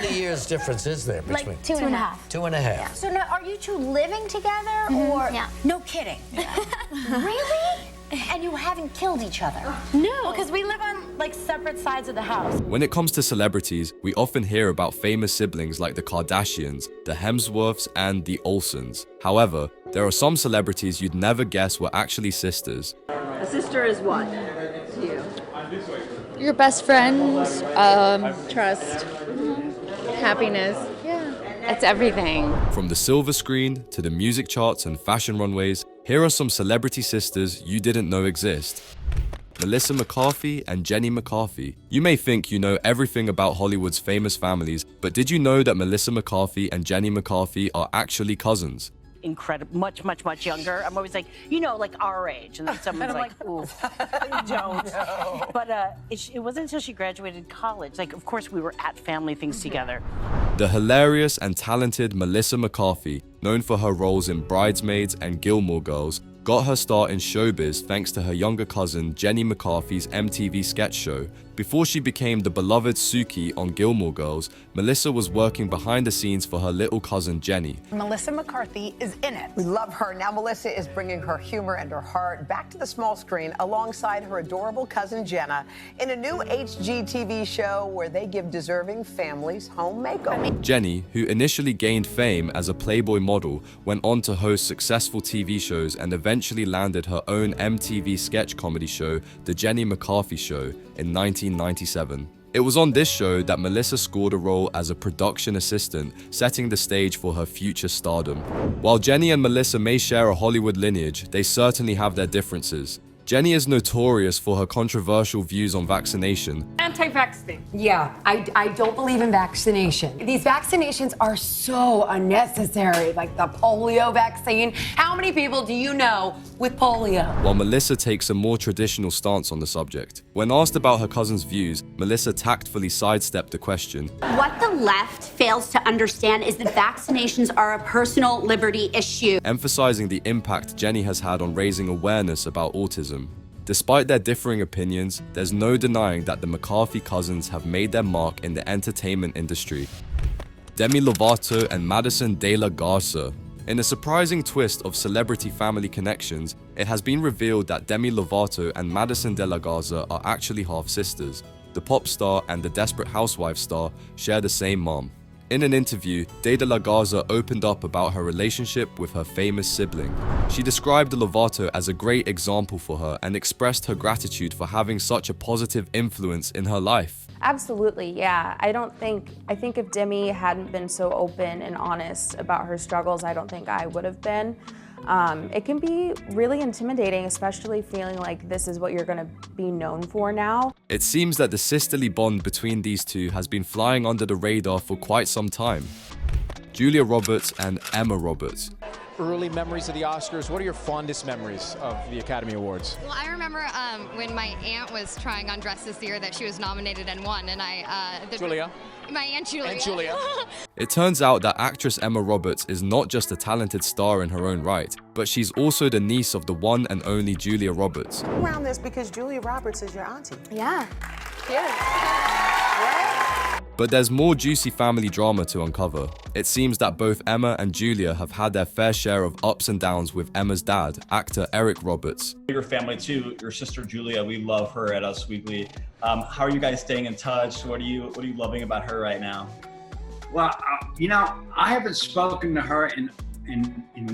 many years difference is there between? Like two and a half. 2.5. Yeah. So now, are you two living together, or? Yeah. No kidding. Really? And you haven't killed each other? No, because we live on like separate sides of the house. When it comes to celebrities, we often hear about famous siblings like the Kardashians, the Hemsworths, and the Olsens. However, there are some celebrities you'd never guess were actually sisters. A sister is what to you? Your best friend, trust, happiness. Yeah, it's everything. From the silver screen to the music charts and fashion runways, here are some celebrity sisters you didn't know exist. Melissa McCarthy and Jenny McCarthy. You may think you know everything about Hollywood's famous families, but did you know that Melissa McCarthy and Jenny McCarthy are actually cousins? Incredible, much younger. I'm always like, you know, like our age, and then someone's like, ooh, don't. No. But it wasn't until she graduated college. Like, of course, we were at family things together. The hilarious and talented Melissa McCarthy, known for her roles in Bridesmaids and Gilmore Girls, got her start in showbiz thanks to her younger cousin Jenny McCarthy's MTV sketch show. Before she became the beloved Suki on Gilmore Girls, Melissa was working behind the scenes for her little cousin Jenny. Melissa McCarthy is in it. We love her. Now Melissa is bringing her humor and her heart back to the small screen alongside her adorable cousin Jenna in a new HGTV show where they give deserving families home makeover. Jenny, who initially gained fame as a Playboy model, went on to host successful TV shows and eventually landed her own MTV sketch comedy show, The Jenny McCarthy Show, in 1997. It was on this show that Melissa scored a role as a production assistant, setting the stage for her future stardom. While Jenny and Melissa may share a Hollywood lineage, they certainly have their differences. Jenny is notorious for her controversial views on vaccination. Anti-vaccine. Yeah, I don't believe in vaccination. These vaccinations are so unnecessary, like the polio vaccine. How many people do you know with polio? While Melissa takes a more traditional stance on the subject. When asked about her cousin's views, Melissa tactfully sidestepped the question. What the left fails to understand is that vaccinations are a personal liberty issue. Emphasizing the impact Jenny has had on raising awareness about autism. Despite their differing opinions, there's no denying that the McCarthy cousins have made their mark in the entertainment industry. Demi Lovato and Madison De La Garza. In a surprising twist of celebrity family connections, it has been revealed that Demi Lovato and Madison De La Garza are actually half-sisters. The pop star and the Desperate Housewives star share the same mom. In an interview, De La Garza opened up about her relationship with her famous sibling. She described Lovato as a great example for her and expressed her gratitude for having such a positive influence in her life. Absolutely, yeah. I think if Demi hadn't been so open and honest about her struggles, I don't think I would have been. It can be really intimidating, especially feeling like this is what you're going to be known for now. It seems that the sisterly bond between these two has been flying under the radar for quite some time. Julia Roberts and Emma Roberts. Early memories of the Oscars. What are your fondest memories of the Academy Awards? Well, I remember when my aunt was trying on dress this year that she was nominated and won, and Julia? My Aunt Julia. Aunt Julia. It turns out that actress Emma Roberts is not just a talented star in her own right, but she's also the niece of the one and only Julia Roberts. Around this because Julia Roberts is your auntie. Yeah. But there's more juicy family drama to uncover. It seems that both Emma and Julia have had their fair share of ups and downs with Emma's dad, actor Eric Roberts. Your family too, your sister Julia, we love her at Us Weekly. How are you guys staying in touch? What are you loving about her right now? Well, you know, I haven't spoken to her in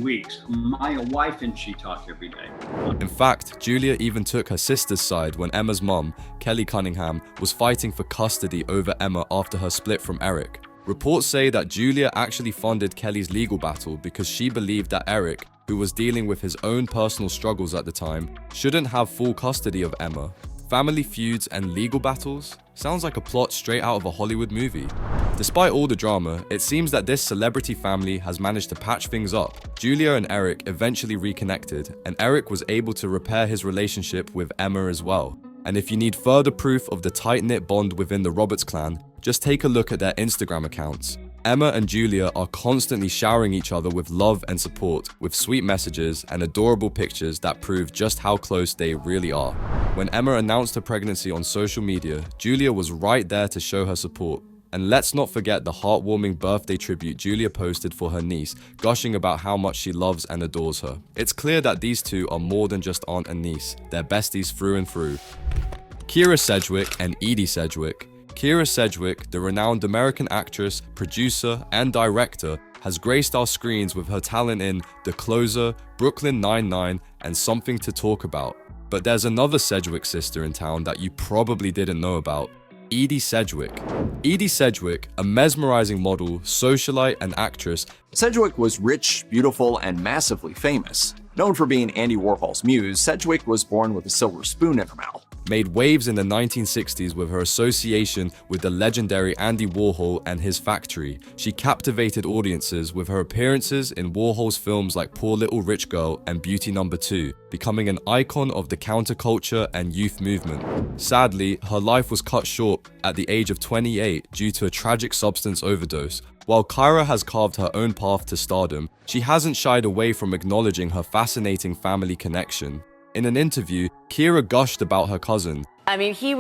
weeks. My wife and she talk every day. In fact, Julia even took her sister's side when Emma's mom, Kelly Cunningham, was fighting for custody over Emma after her split from Eric. Reports say that Julia actually funded Kelly's legal battle because she believed that Eric, who was dealing with his own personal struggles at the time, shouldn't have full custody of Emma. Family feuds and legal battles? Sounds like a plot straight out of a Hollywood movie. Despite all the drama, it seems that this celebrity family has managed to patch things up. Julia and Eric eventually reconnected, and Eric was able to repair his relationship with Emma as well. And if you need further proof of the tight-knit bond within the Roberts clan, just take a look at their Instagram accounts. Emma and Julia are constantly showering each other with love and support, with sweet messages and adorable pictures that prove just how close they really are. When Emma announced her pregnancy on social media, Julia was right there to show her support. And let's not forget the heartwarming birthday tribute Julia posted for her niece, gushing about how much she loves and adores her. It's clear that these two are more than just aunt and niece, they're besties through and through. Kyra Sedgwick and Edie Sedgwick. Kyra Sedgwick, the renowned American actress, producer, and director, has graced our screens with her talent in The Closer, Brooklyn Nine-Nine, and Something to Talk About. But there's another Sedgwick sister in town that you probably didn't know about. Edie Sedgwick. Edie Sedgwick, a mesmerizing model, socialite, and actress. Sedgwick was rich, beautiful, and massively famous. Known for being Andy Warhol's muse, Sedgwick was born with a silver spoon in her mouth. Made waves in the 1960s with her association with the legendary Andy Warhol and his factory. She captivated audiences with her appearances in Warhol's films like Poor Little Rich Girl and Beauty No. 2, becoming an icon of the counterculture and youth movement. Sadly, her life was cut short at the age of 28 due to a tragic substance overdose. While Kyra has carved her own path to stardom, she hasn't shied away from acknowledging her fascinating family connection. In an interview, Kyra gushed about her cousin. I mean, he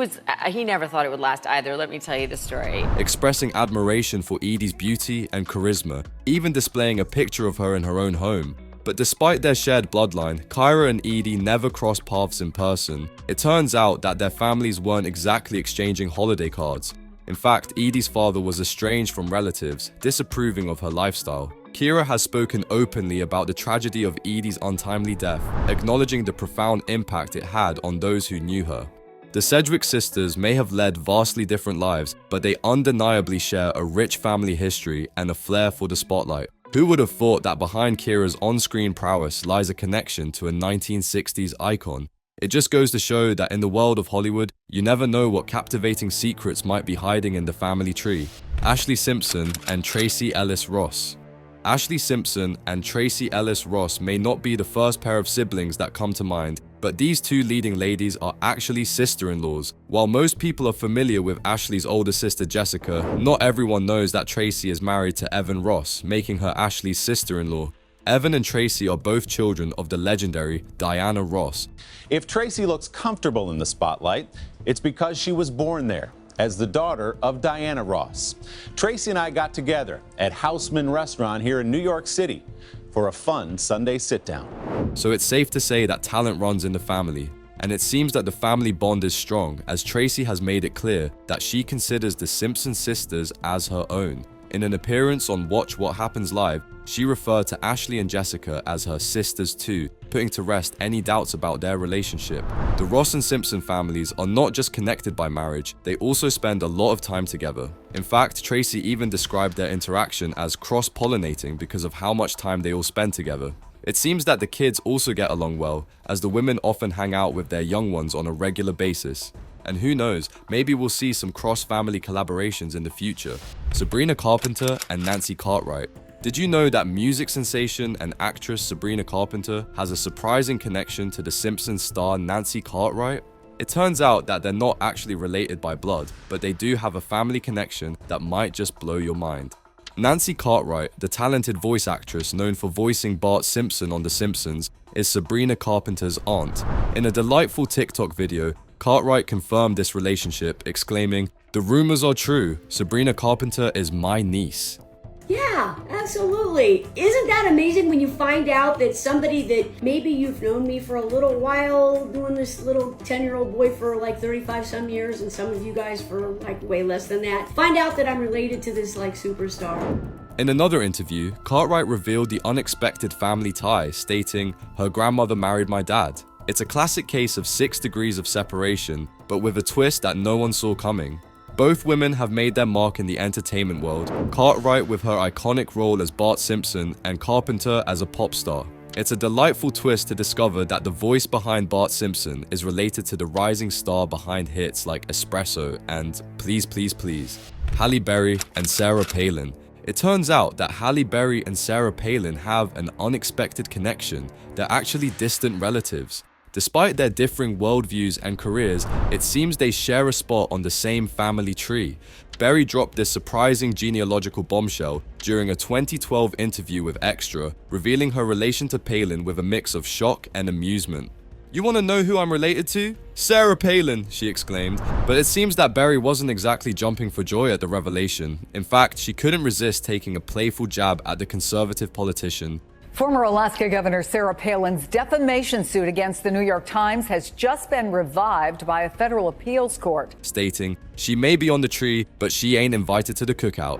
never thought it would last either, let me tell you the story. Expressing admiration for Edie's beauty and charisma, even displaying a picture of her in her own home. But despite their shared bloodline, Kyra and Edie never crossed paths in person. It turns out that their families weren't exactly exchanging holiday cards. In fact, Edie's father was estranged from relatives, disapproving of her lifestyle. Kyra has spoken openly about the tragedy of Edie's untimely death, acknowledging the profound impact it had on those who knew her. The Sedgwick sisters may have led vastly different lives, but they undeniably share a rich family history and a flair for the spotlight. Who would have thought that behind Kyra's on-screen prowess lies a connection to a 1960s icon? It just goes to show that in the world of Hollywood, you never know what captivating secrets might be hiding in the family tree. Ashlee Simpson and Tracee Ellis Ross. Ashlee Simpson and Tracee Ellis Ross may not be the first pair of siblings that come to mind, but these two leading ladies are actually sister-in-laws. While most people are familiar with Ashlee's older sister Jessica, not everyone knows that Tracee is married to Evan Ross, making her Ashlee's sister-in-law. Evan and Tracee are both children of the legendary Diana Ross. If Tracee looks comfortable in the spotlight, it's because she was born there, as the daughter of Diana Ross. Tracee and I got together at Houseman Restaurant here in New York City for a fun Sunday sit-down. So it's safe to say that talent runs in the family, and it seems that the family bond is strong, as Tracee has made it clear that she considers the Simpson sisters as her own. In an appearance on Watch What Happens Live, she referred to Ashlee and Jessica as her sisters too, putting to rest any doubts about their relationship. The Ross and Simpson families are not just connected by marriage, they also spend a lot of time together. In fact, Tracee even described their interaction as cross-pollinating because of how much time they all spend together. It seems that the kids also get along well, as the women often hang out with their young ones on a regular basis. And who knows, maybe we'll see some cross-family collaborations in the future. Sabrina Carpenter and Nancy Cartwright. Did you know that music sensation and actress Sabrina Carpenter has a surprising connection to The Simpsons star Nancy Cartwright? It turns out that they're not actually related by blood, but they do have a family connection that might just blow your mind. Nancy Cartwright, the talented voice actress known for voicing Bart Simpson on The Simpsons, is Sabrina Carpenter's aunt. In a delightful TikTok video, Cartwright confirmed this relationship, exclaiming, "The rumors are true, Sabrina Carpenter is my niece." Yeah, absolutely. Isn't that amazing when you find out that somebody that maybe you've known me for a little while, doing this little 10-year-old boy for like 35 some years, and some of you guys for like way less than that, find out that I'm related to this like superstar. In another interview, Cartwright revealed the unexpected family tie, stating, "Her grandmother married my dad." It's a classic case of 6 degrees of separation, but with a twist that no one saw coming. Both women have made their mark in the entertainment world, Cartwright with her iconic role as Bart Simpson and Carpenter as a pop star. It's a delightful twist to discover that the voice behind Bart Simpson is related to the rising star behind hits like Espresso and Please Please Please, Halle Berry and Sarah Palin. It turns out that Halle Berry and Sarah Palin have an unexpected connection. They're actually distant relatives. Despite their differing worldviews and careers, it seems they share a spot on the same family tree. Berry dropped this surprising genealogical bombshell during a 2012 interview with Extra, revealing her relation to Palin with a mix of shock and amusement. You want to know who I'm related to? Sarah Palin, she exclaimed. But it seems that Berry wasn't exactly jumping for joy at the revelation. In fact, she couldn't resist taking a playful jab at the conservative politician. Former Alaska Governor Sarah Palin's defamation suit against the New York Times has just been revived by a federal appeals court, stating, "She may be on the tree, but she ain't invited to the cookout."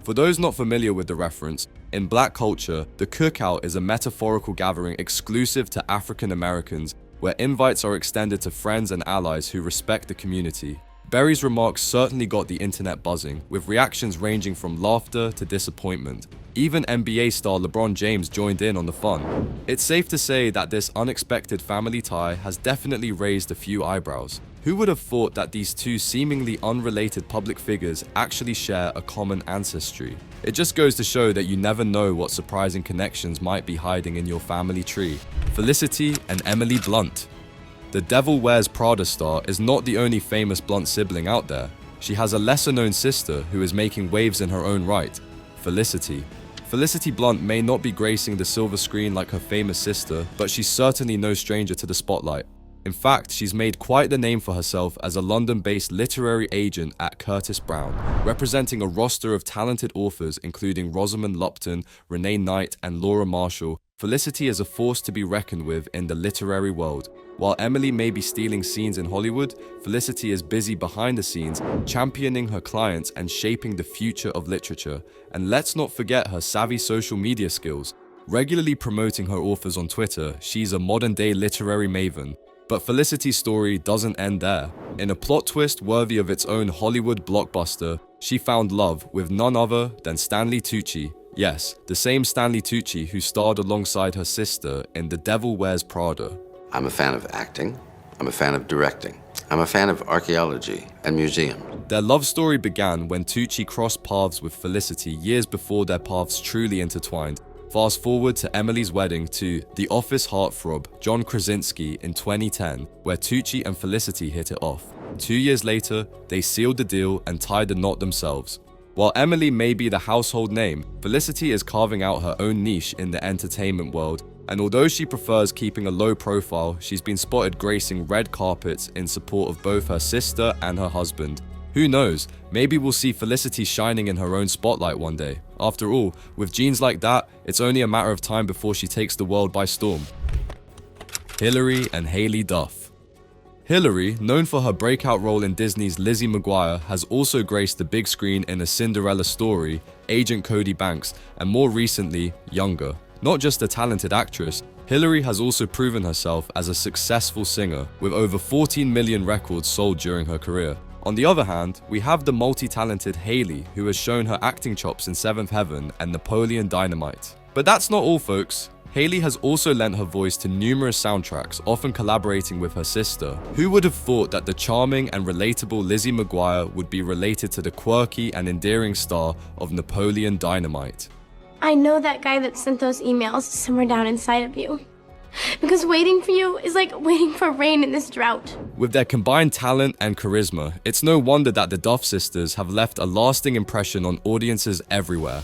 For those not familiar with the reference, in Black culture, the cookout is a metaphorical gathering exclusive to African Americans, where invites are extended to friends and allies who respect the community. Berry's remarks certainly got the internet buzzing, with reactions ranging from laughter to disappointment. Even NBA star LeBron James joined in on the fun. It's safe to say that this unexpected family tie has definitely raised a few eyebrows. Who would have thought that these two seemingly unrelated public figures actually share a common ancestry? It just goes to show that you never know what surprising connections might be hiding in your family tree. Felicity and Emily Blunt. The Devil Wears Prada star is not the only famous Blunt sibling out there. She has a lesser-known sister who is making waves in her own right, Felicity. Felicity Blunt may not be gracing the silver screen like her famous sister, but she's certainly no stranger to the spotlight. In fact, she's made quite the name for herself as a London-based literary agent at Curtis Brown, representing a roster of talented authors including Rosamund Lupton, Renee Knight, and Laura Marshall. Felicity is a force to be reckoned with in the literary world. While Emily may be stealing scenes in Hollywood, Felicity is busy behind the scenes, championing her clients and shaping the future of literature. And let's not forget her savvy social media skills. Regularly promoting her authors on Twitter, she's a modern-day literary maven. But Felicity's story doesn't end there. In a plot twist worthy of its own Hollywood blockbuster, she found love with none other than Stanley Tucci. Yes, the same Stanley Tucci who starred alongside her sister in The Devil Wears Prada. I'm a fan of acting. I'm a fan of directing. I'm a fan of archaeology and museums. Their love story began when Tucci crossed paths with Felicity years before their paths truly intertwined. Fast forward to Emily's wedding to The Office heartthrob John Krasinski in 2010, where Tucci and Felicity hit it off. 2 years later, they sealed the deal and tied the knot themselves. While Emily may be the household name, Felicity is carving out her own niche in the entertainment world, and although she prefers keeping a low profile, she's been spotted gracing red carpets in support of both her sister and her husband. Who knows, maybe we'll see Felicity shining in her own spotlight one day. After all, with genes like that, it's only a matter of time before she takes the world by storm. Hilary and Haley Duff. Hilary, known for her breakout role in Disney's Lizzie McGuire, has also graced the big screen in A Cinderella Story, Agent Cody Banks, and more recently, Younger. Not just a talented actress, Hilary has also proven herself as a successful singer, with over 14 million records sold during her career. On the other hand, we have the multi-talented Haley, who has shown her acting chops in Seventh Heaven and Napoleon Dynamite. But that's not all, folks. Haley has also lent her voice to numerous soundtracks, often collaborating with her sister. Who would have thought that the charming and relatable Lizzie McGuire would be related to the quirky and endearing star of Napoleon Dynamite? I know that guy that sent those emails somewhere down inside of you. Because waiting for you is like waiting for rain in this drought. With their combined talent and charisma, it's no wonder that the Duff sisters have left a lasting impression on audiences everywhere.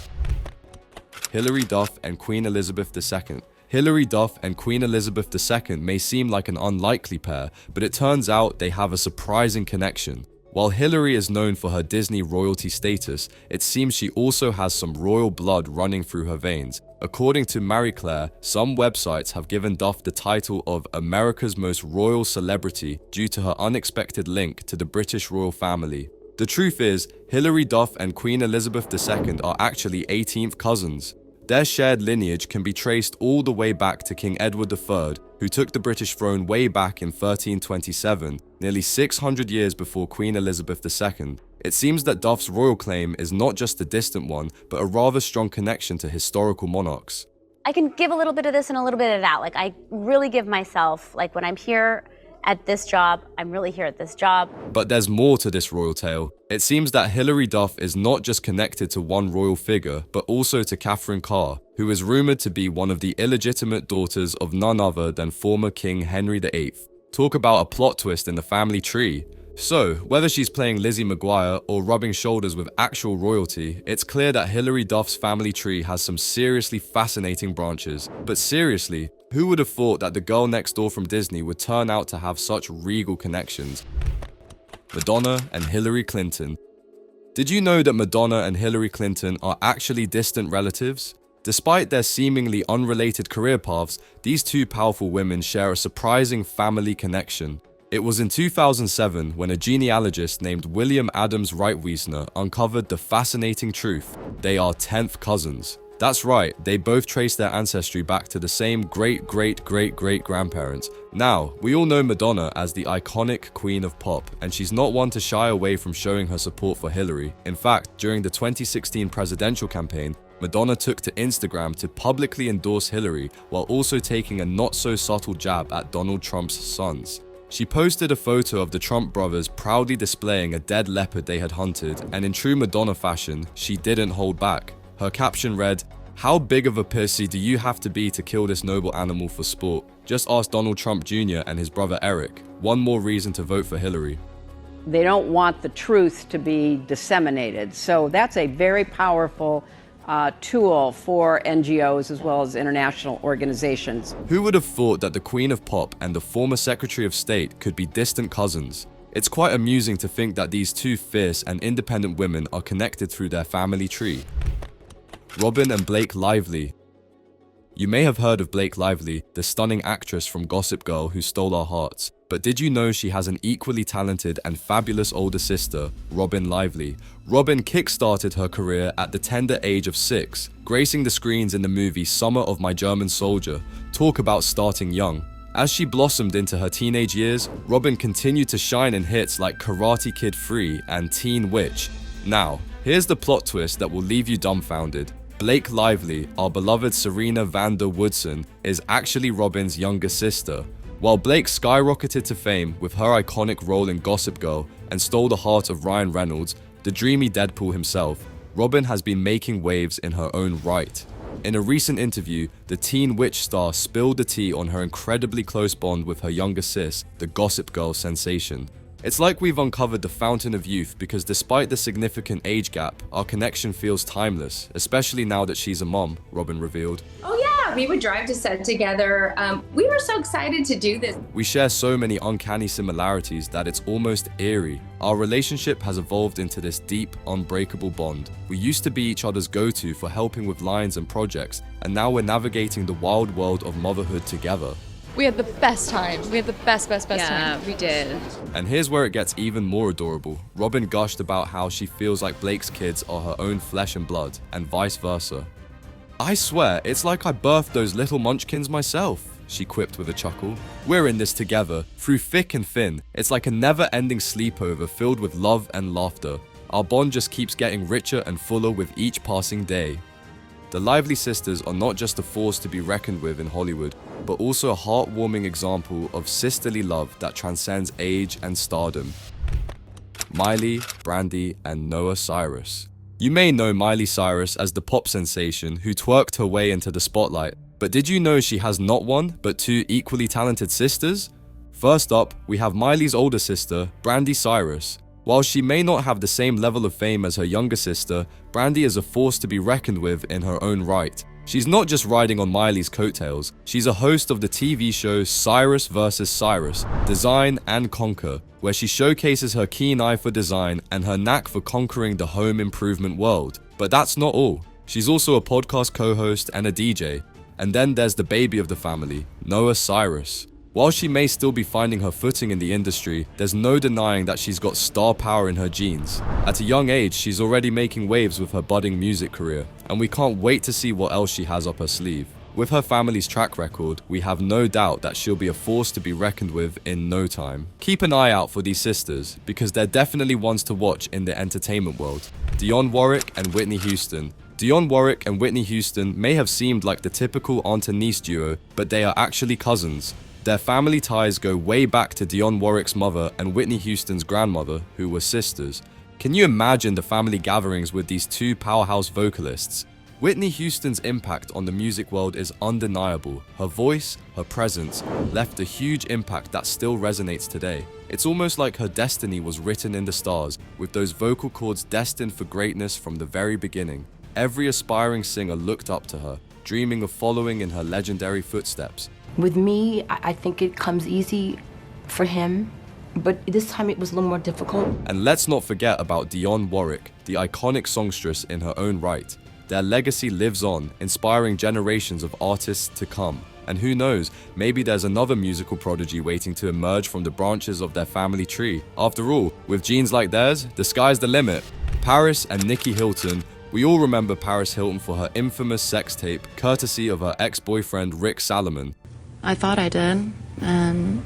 Hilary Duff and Queen Elizabeth II. Hilary Duff and Queen Elizabeth II may seem like an unlikely pair, but it turns out they have a surprising connection. While Hilary is known for her Disney royalty status, it seems she also has some royal blood running through her veins. According to Marie Claire, some websites have given Duff the title of America's most royal celebrity due to her unexpected link to the British royal family. The truth is, Hilary Duff and Queen Elizabeth II are actually 18th cousins. Their shared lineage can be traced all the way back to King Edward III, who took the British throne way back in 1327, nearly 600 years before Queen Elizabeth II. It seems that Duff's royal claim is not just a distant one, but a rather strong connection to historical monarchs. I can give a little bit of this and a little bit of that. Like, I really give myself, like, when I'm here at this job, I'm really here at this job. But there's more to this royal tale. It seems that Hilary Duff is not just connected to one royal figure, but also to Catherine Carr, who is rumored to be one of the illegitimate daughters of none other than former King Henry VIII. Talk about a plot twist in the family tree. So, whether she's playing Lizzie McGuire or rubbing shoulders with actual royalty, it's clear that Hilary Duff's family tree has some seriously fascinating branches. But seriously, Who would have thought that the girl next door from Disney would turn out to have such regal connections? Madonna and Hillary Clinton. Did you know that Madonna and Hillary Clinton are actually distant relatives? Despite their seemingly unrelated career paths, these two powerful women share a surprising family connection. It was in 2007 when a genealogist named William Adams Reitwiesner uncovered the fascinating truth: they are 10th cousins. That's right, they both trace their ancestry back to the same great-great-great-great-grandparents. Now, we all know Madonna as the iconic queen of pop, and she's not one to shy away from showing her support for Hillary. In fact, during the 2016 presidential campaign, Madonna took to Instagram to publicly endorse Hillary while also taking a not-so-subtle jab at Donald Trump's sons. She posted a photo of the Trump brothers proudly displaying a dead leopard they had hunted, and in true Madonna fashion, she didn't hold back. Her caption read, "How big of a pussy do you have to be to kill this noble animal for sport? Just ask Donald Trump Jr. and his brother Eric. One more reason to vote for Hillary." They don't want the truth to be disseminated. So that's a very powerful tool for NGOs as well as international organizations. Who would have thought that the Queen of Pop and the former Secretary of State could be distant cousins? It's quite amusing to think that these two fierce and independent women are connected through their family tree. Robin and Blake Lively. You may have heard of Blake Lively, the stunning actress from Gossip Girl who stole our hearts. But did you know she has an equally talented and fabulous older sister, Robin Lively? Robin kick-started her career at the tender age of 6, gracing the screens in the movie Summer of My German Soldier. Talk about starting young. As she blossomed into her teenage years, Robin continued to shine in hits like Karate Kid 3 and Teen Witch. Now, here's the plot twist that will leave you dumbfounded. Blake Lively, our beloved Serena van der Woodsen, is actually Robin's younger sister. While Blake skyrocketed to fame with her iconic role in Gossip Girl and stole the heart of Ryan Reynolds, the dreamy Deadpool himself, Robin has been making waves in her own right. In a recent interview, the Teen Witch star spilled the tea on her incredibly close bond with her younger sis, the Gossip Girl sensation. It's like we've uncovered the fountain of youth because despite the significant age gap, our connection feels timeless, especially now that she's a mom, Robin revealed. Oh yeah, we would drive to set together. We were so excited to do this. We share so many uncanny similarities that it's almost eerie. Our relationship has evolved into this deep, unbreakable bond. We used to be each other's go-to for helping with lines and projects, and now we're navigating the wild world of motherhood together. We had the best time. We had the best time. Yeah, we did. And here's where it gets even more adorable. Robin gushed about how she feels like Blake's kids are her own flesh and blood, and vice versa. "I swear, it's like I birthed those little munchkins myself," she quipped with a chuckle. "We're in this together, through thick and thin. It's like a never-ending sleepover filled with love and laughter. Our bond just keeps getting richer and fuller with each passing day." The Lively sisters are not just a force to be reckoned with in Hollywood, but also a heartwarming example of sisterly love that transcends age and stardom. Miley, Brandy, and Noah Cyrus. You may know Miley Cyrus as the pop sensation who twerked her way into the spotlight, but did you know she has not one, but two equally talented sisters? First up, we have Miley's older sister, Brandy Cyrus. While she may not have the same level of fame as her younger sister, Brandy is a force to be reckoned with in her own right. She's not just riding on Miley's coattails, she's a host of the TV show Cyrus vs. Cyrus, Design and Conquer, where she showcases her keen eye for design and her knack for conquering the home improvement world. But that's not all. She's also a podcast co-host and a DJ. And then there's the baby of the family, Noah Cyrus. While she may still be finding her footing in the industry, there's no denying that she's got star power in her genes. At a young age, she's already making waves with her budding music career, and we can't wait to see what else she has up her sleeve. With her family's track record, we have no doubt that she'll be a force to be reckoned with in no time. Keep an eye out for these sisters, because they're definitely ones to watch in the entertainment world. Dionne Warwick and Whitney Houston. Dionne Warwick and Whitney Houston may have seemed like the typical aunt and niece duo, but they are actually cousins. Their family ties go way back to Dionne Warwick's mother and Whitney Houston's grandmother, who were sisters. Can you imagine the family gatherings with these two powerhouse vocalists? Whitney Houston's impact on the music world is undeniable. Her voice, her presence, left a huge impact that still resonates today. It's almost like her destiny was written in the stars, with those vocal cords destined for greatness from the very beginning. Every aspiring singer looked up to her, dreaming of following in her legendary footsteps. With me, I think it comes easy for him, but this time it was a little more difficult. And let's not forget about Dionne Warwick, the iconic songstress in her own right. Their legacy lives on, inspiring generations of artists to come. And who knows, maybe there's another musical prodigy waiting to emerge from the branches of their family tree. After all, with genes like theirs, the sky's the limit. Paris and Nikki Hilton. We all remember Paris Hilton for her infamous sex tape, courtesy of her ex-boyfriend Rick Salomon. I thought I did, and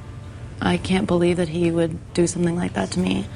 I can't believe that he would do something like that to me.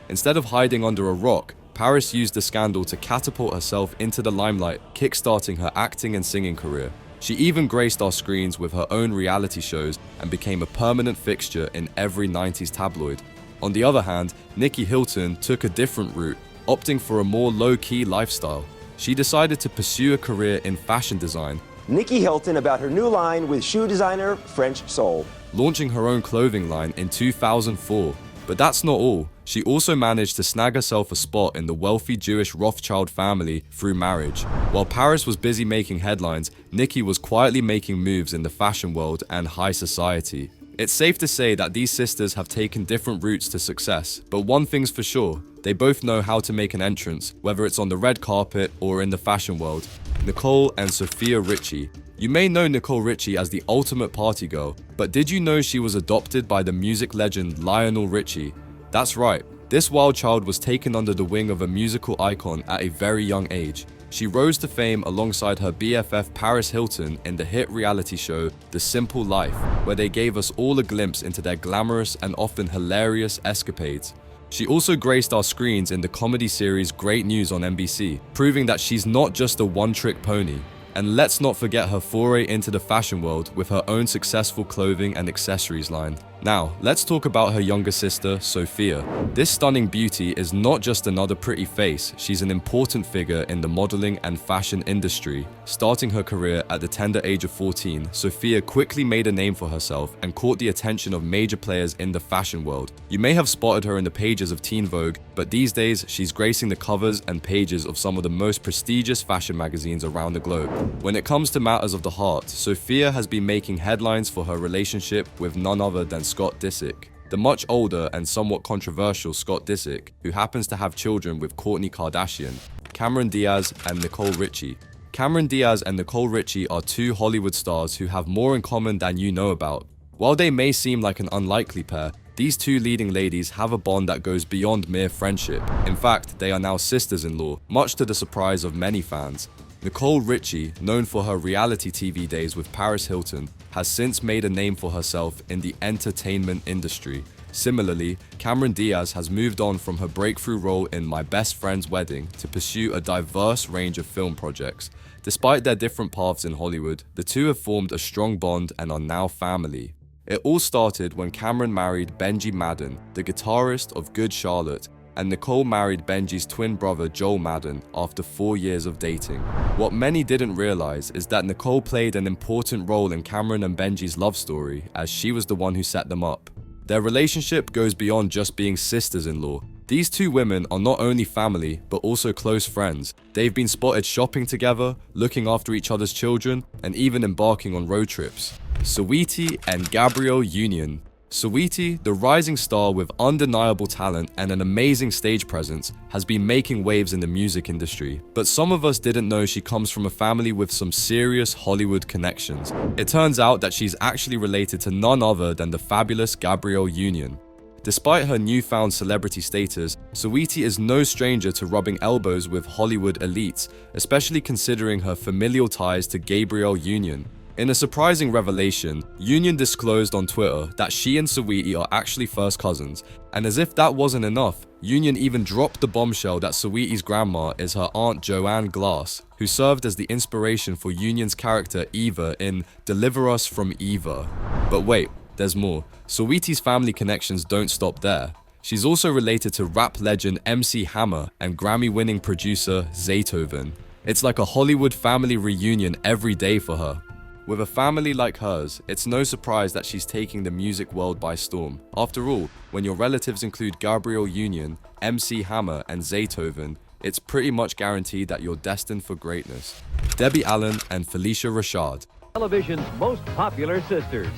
Instead of hiding under a rock, Paris used the scandal to catapult herself into the limelight, kickstarting her acting and singing career. She even graced our screens with her own reality shows and became a permanent fixture in every 90s tabloid. On the other hand, Nikki Hilton took a different route, opting for a more low-key lifestyle. She decided to pursue a career in fashion design. Nikki Hilton about her new line with shoe designer French Soul. Launching her own clothing line in 2004. But that's not all. She also managed to snag herself a spot in the wealthy Jewish Rothschild family through marriage. While Paris was busy making headlines, Nikki was quietly making moves in the fashion world and high society. It's safe to say that these sisters have taken different routes to success, but one thing's for sure, they both know how to make an entrance, whether it's on the red carpet or in the fashion world. Nicole and Sophia Richie. You may know Nicole Richie as the ultimate party girl, but did you know she was adopted by the music legend Lionel Richie? That's right, this wild child was taken under the wing of a musical icon at a very young age. She rose to fame alongside her BFF Paris Hilton in the hit reality show The Simple Life, where they gave us all a glimpse into their glamorous and often hilarious escapades. She also graced our screens in the comedy series Great News on NBC, proving that she's not just a one-trick pony. And let's not forget her foray into the fashion world with her own successful clothing and accessories line. Now, let's talk about her younger sister, Sophia. This stunning beauty is not just another pretty face, she's an important figure in the modeling and fashion industry. Starting her career at the tender age of 14, Sophia quickly made a name for herself and caught the attention of major players in the fashion world. You may have spotted her in the pages of Teen Vogue, but these days she's gracing the covers and pages of some of the most prestigious fashion magazines around the globe. When it comes to matters of the heart, Sophia has been making headlines for her relationship with none other than Scott Disick. The much older and somewhat controversial Scott Disick, who happens to have children with Kourtney Kardashian, Cameron Diaz and Nicole Richie. Cameron Diaz and Nicole Richie are two Hollywood stars who have more in common than you know about. While they may seem like an unlikely pair, these two leading ladies have a bond that goes beyond mere friendship. In fact, they are now sisters-in-law, much to the surprise of many fans. Nicole Richie, known for her reality TV days with Paris Hilton, has since made a name for herself in the entertainment industry. Similarly, Cameron Diaz has moved on from her breakthrough role in My Best Friend's Wedding to pursue a diverse range of film projects. Despite their different paths in Hollywood, the two have formed a strong bond and are now family. It all started when Cameron married Benji Madden, the guitarist of Good Charlotte, and Nicole married Benji's twin brother Joel Madden after 4 years of dating. What many didn't realize is that Nicole played an important role in Cameron and Benji's love story, as she was the one who set them up. Their relationship goes beyond just being sisters-in-law. These two women are not only family, but also close friends. They've been spotted shopping together, looking after each other's children, and even embarking on road trips. Saweetie and Gabrielle Union. Saweetie, the rising star with undeniable talent and an amazing stage presence, has been making waves in the music industry. But some of us didn't know she comes from a family with some serious Hollywood connections. It turns out that she's actually related to none other than the fabulous Gabrielle Union. Despite her newfound celebrity status, Saweetie is no stranger to rubbing elbows with Hollywood elites, especially considering her familial ties to Gabrielle Union. In a surprising revelation, Union disclosed on Twitter that she and Saweetie are actually first cousins, and as if that wasn't enough, Union even dropped the bombshell that Saweetie's grandma is her aunt Joanne Glass, who served as the inspiration for Union's character Eva in Deliver Us from Eva. But wait, there's more. Saweetie's family connections don't stop there. She's also related to rap legend MC Hammer and Grammy-winning producer Zaytoven. It's like a Hollywood family reunion every day for her. With a family like hers, it's no surprise that she's taking the music world by storm. After all, when your relatives include Gabrielle Union, MC Hammer, and Zaytoven, it's pretty much guaranteed that you're destined for greatness. Debbie Allen and Felicia Rashad. Television's most popular sisters,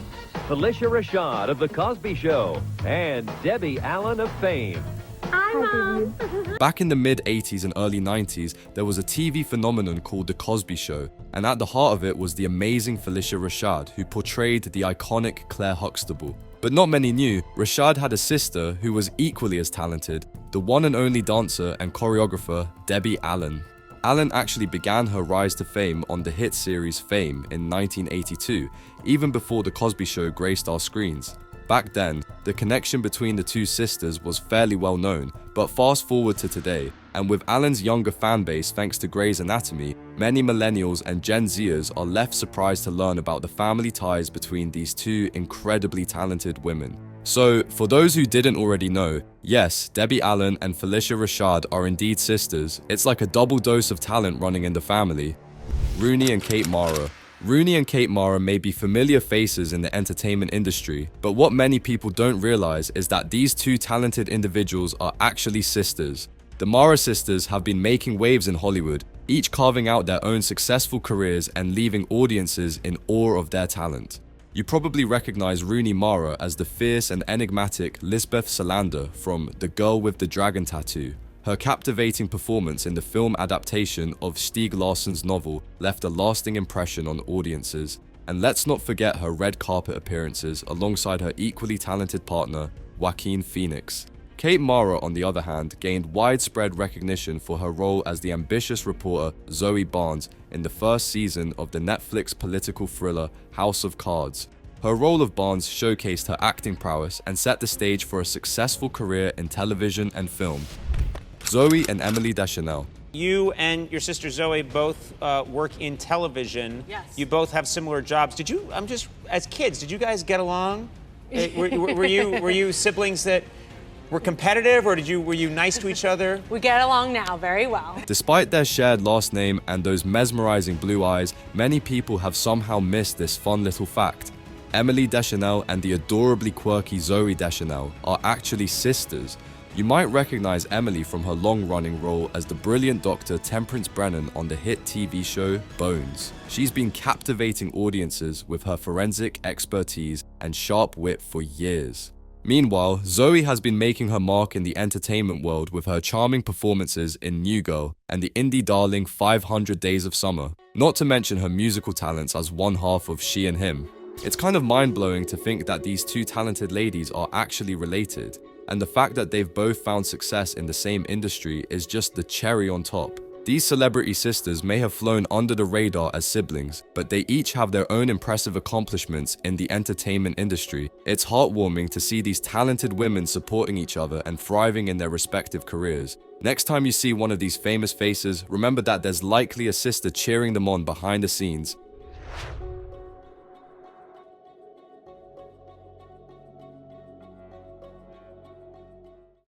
Felicia Rashad of The Cosby Show and Debbie Allen of Fame. Hi, Mom. Back in the mid-80s and early 90s, there was a TV phenomenon called The Cosby Show, and at the heart of it was the amazing Felicia Rashad, who portrayed the iconic Claire Huxtable. But not many knew, Rashad had a sister who was equally as talented, the one and only dancer and choreographer Debbie Allen. Allen actually began her rise to fame on the hit series Fame in 1982, even before The Cosby Show graced our screens. Back then, the connection between the two sisters was fairly well known, but fast forward to today, and with Allen's younger fan base thanks to Grey's Anatomy, many millennials and Gen Zers are left surprised to learn about the family ties between these two incredibly talented women. So, for those who didn't already know, yes, Debbie Allen and Felicia Rashad are indeed sisters. It's like a double dose of talent running in the family. Rooney and Kate Mara. Rooney and Kate Mara may be familiar faces in the entertainment industry, but what many people don't realize is that these two talented individuals are actually sisters. The Mara sisters have been making waves in Hollywood, each carving out their own successful careers and leaving audiences in awe of their talent. You probably recognize Rooney Mara as the fierce and enigmatic Lisbeth Salander from The Girl with the Dragon Tattoo. Her captivating performance in the film adaptation of Stieg Larsson's novel left a lasting impression on audiences. And let's not forget her red carpet appearances alongside her equally talented partner, Joaquin Phoenix. Kate Mara, on the other hand, gained widespread recognition for her role as the ambitious reporter Zoe Barnes in the first season of the Netflix political thriller House of Cards. Her role of Barnes showcased her acting prowess and set the stage for a successful career in television and film. Zoe and Emily Deschanel. You and your sister Zoe both work in television. Yes. You both have similar jobs. As kids, did you guys get along? Were you siblings that were competitive, or were you nice to each other? We get along now very well. Despite their shared last name and those mesmerizing blue eyes, many people have somehow missed this fun little fact. Emily Deschanel and the adorably quirky Zoe Deschanel are actually sisters. You might recognize Emily from her long-running role as the brilliant Dr. Temperance Brennan on the hit TV show Bones. She's been captivating audiences with her forensic expertise and sharp wit for years. Meanwhile, Zoe has been making her mark in the entertainment world with her charming performances in New Girl and the indie darling 500 Days of Summer, not to mention her musical talents as one half of She and Him. It's kind of mind-blowing to think that these two talented ladies are actually related, and the fact that they've both found success in the same industry is just the cherry on top. These celebrity sisters may have flown under the radar as siblings, but they each have their own impressive accomplishments in the entertainment industry. It's heartwarming to see these talented women supporting each other and thriving in their respective careers. Next time you see one of these famous faces, remember that there's likely a sister cheering them on behind the scenes.